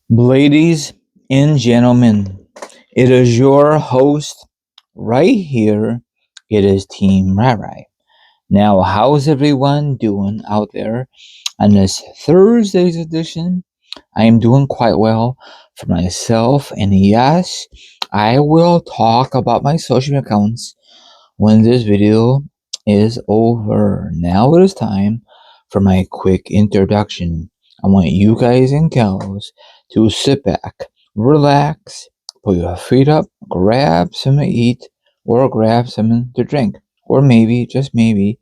Ladies and gentlemen, it is your host right here. It is Team Rai. Now, how's everyone doing out there on this Thursday's edition? I am doing quite well for myself, and yes, I will talk about my social accounts when this video is over. Now it is time for my quick introduction. I want you guys and gals to sit back, relax, put your feet up, grab something to eat, or grab something to drink. Or maybe, just maybe,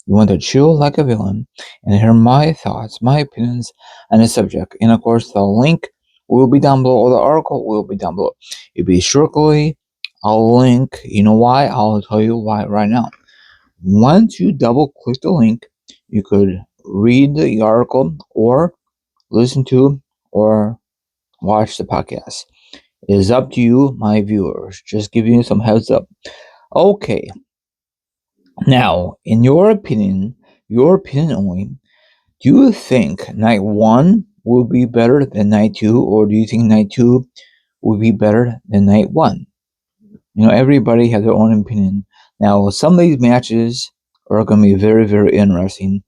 you want to chill like a villain and hear my thoughts, my opinions on the subject. And of course, the link will be down below, or the article will be down below. It'll be shortly a link. You know why? I'll tell you why right now. Once you double click the link, you could read the article or listen to or watch the podcast. It is up to you, my viewers. Just giving you some heads up. Okay. Now, in your opinion only, do you think night one will be better than night two, or do you think night two will be better than night one? Everybody has their own opinion. Now, some of these matches are going to be very, very interesting.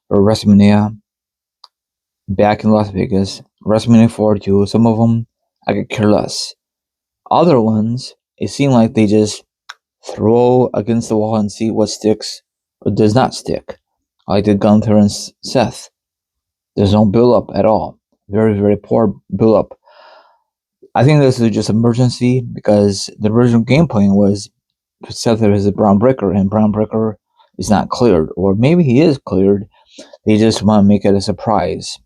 For WrestleMania back in Las Vegas, WrestleMania 42, some of them I could care less. Other ones, it seemed like they just throw against the wall and see what sticks or does not stick. Like the Gunther and Seth. There's no build up at all. Very, very poor build up. I think this is just emergency because the original game plan was Seth is a Brown Breaker and Brown Breaker is not cleared. Or maybe he is cleared. They just want to make it a surprise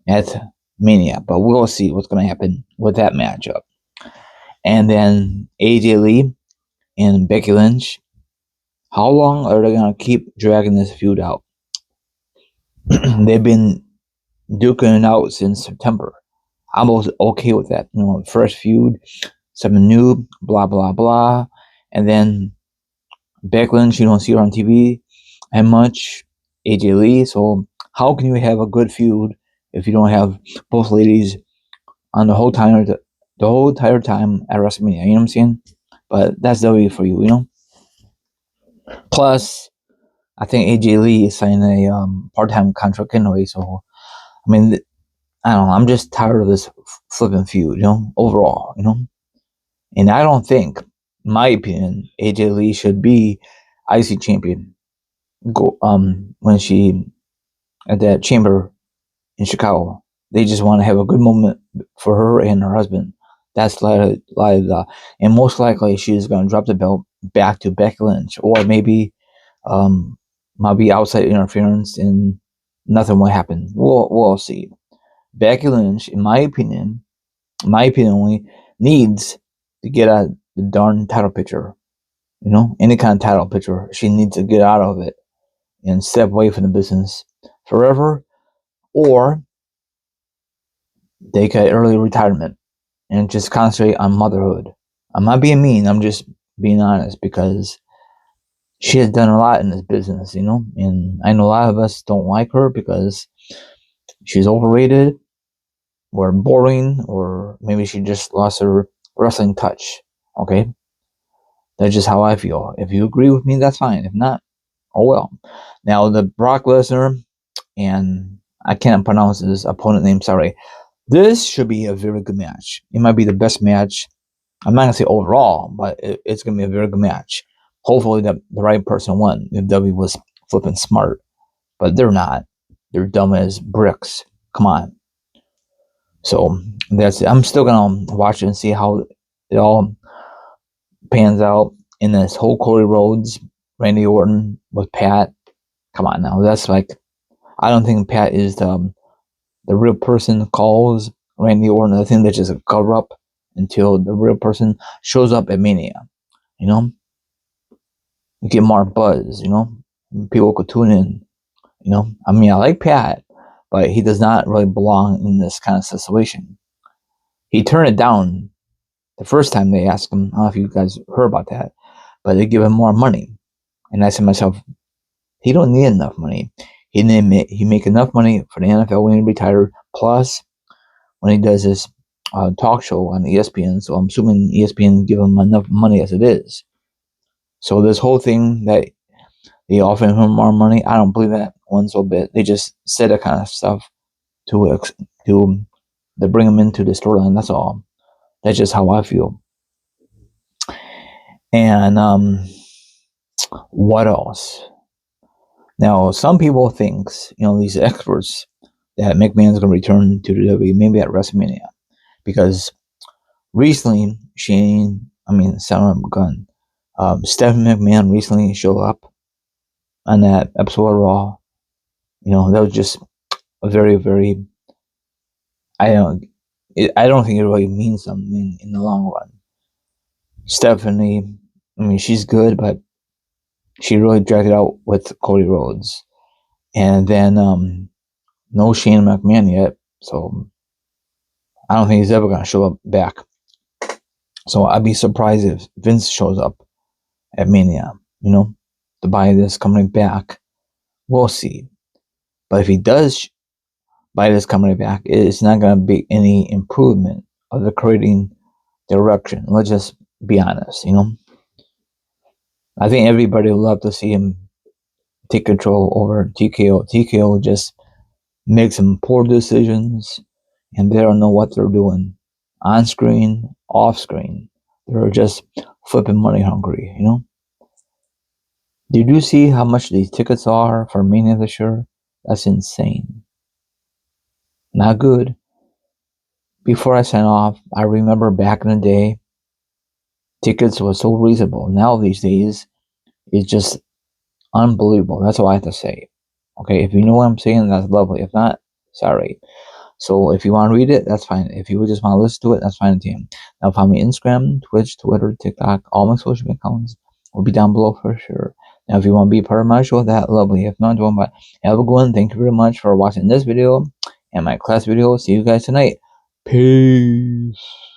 at Mania. But we'll see what's going to happen with that matchup. And then AJ Lee and Becky Lynch. How long are they going to keep dragging this feud out? They've been duking it out since September. I'm okay with that. First feud, something new, blah, blah, blah. And then Becky Lynch, you don't see her on TV and much. AJ Lee. So how can you have a good feud if you don't have both ladies on the whole entire time at WrestleMania? You know what I'm saying? But that's W for you. Plus, I think AJ Lee is signing a part-time contract anyway. So I mean, I don't know. I'm just tired of this flipping feud. Overall. And I don't think, in my opinion, AJ Lee should be IC champion. When she at that chamber in Chicago, they just want to have a good moment for her and her husband. That's and most likely she's going to drop the belt back to Becky Lynch, or maybe might be outside interference and nothing will happen. We'll see. Becky Lynch, in my opinion only, needs to get out the darn title picture. Any kind of title picture, she needs to get out of it and step away from the business forever, or take an early retirement and just concentrate on motherhood. I'm not being mean, I'm just being honest because she has done a lot in this business, and I know a lot of us don't like her because she's overrated or boring, or maybe she just lost her wrestling touch. Okay? That's just how I feel. If you agree with me, that's fine. If not, oh well. Now, the Brock Lesnar, and I can't pronounce his opponent name, sorry. This should be a very good match. It might be the best match. I'm not going to say overall, but it's going to be a very good match. Hopefully the right person won if W was flipping smart. But they're not. They're dumb as bricks. Come on. So that's it. I'm still going to watch it and see how it all pans out in this whole Cody Rhodes, Randy Orton with Pat. Come on now. That's like, I don't think Pat is the real person calls Randy Orton. I think that's just a cover up until the real person shows up at Mania. You get more buzz, people could tune in, I mean, I like Pat, but he does not really belong in this kind of situation. He turned it down the first time they asked him. I don't know if you guys heard about that, but they give him more money. And I said to myself, he don't need enough money. He make enough money for the NFL when he retired. Plus, when he does his talk show on ESPN. So I'm assuming ESPN give him enough money as it is. So this whole thing that they offer him more money, I don't believe that one so bit. They just said that kind of stuff to to bring him into the storyline. That's all. That's just how I feel. And what else? Now, some people thinks, these experts, that McMahon's going to return to the WWE maybe at WrestleMania, because recently son of a gun, Stephanie McMahon recently showed up on that episode of Raw. That was just a very, very, I don't think it really means something in the long run. Stephanie, she's good, but she really dragged it out with Cody Rhodes. And then no Shane McMahon yet, so I don't think he's ever going to show up back. So I'd be surprised if Vince shows up at Mania, to buy this company back. We'll see. But if he does buy this company back, it's not going to be any improvement of the creating direction. Let's just be honest, I think everybody would love to see him take control over TKO. TKO just makes some poor decisions, and they don't know what they're doing on screen, off screen. They're just flipping money hungry, Did you see how much these tickets are for Mania this year? That's insane. Not good. Before I sign off, I remember back in the day, tickets were so reasonable. Now these days, it's just unbelievable. That's all I have to say. Okay, if you know what I'm saying, that's lovely. If not, sorry. So if you want to read it, that's fine. If you just want to listen to it, that's fine too. Now follow me on Instagram, Twitch, Twitter, TikTok, all my social media accounts will be down below for sure. Now if you want to be part of my show, that lovely. If not, don't. But have a good one. Thank you very much for watching this video and my class video. See you guys tonight. Peace.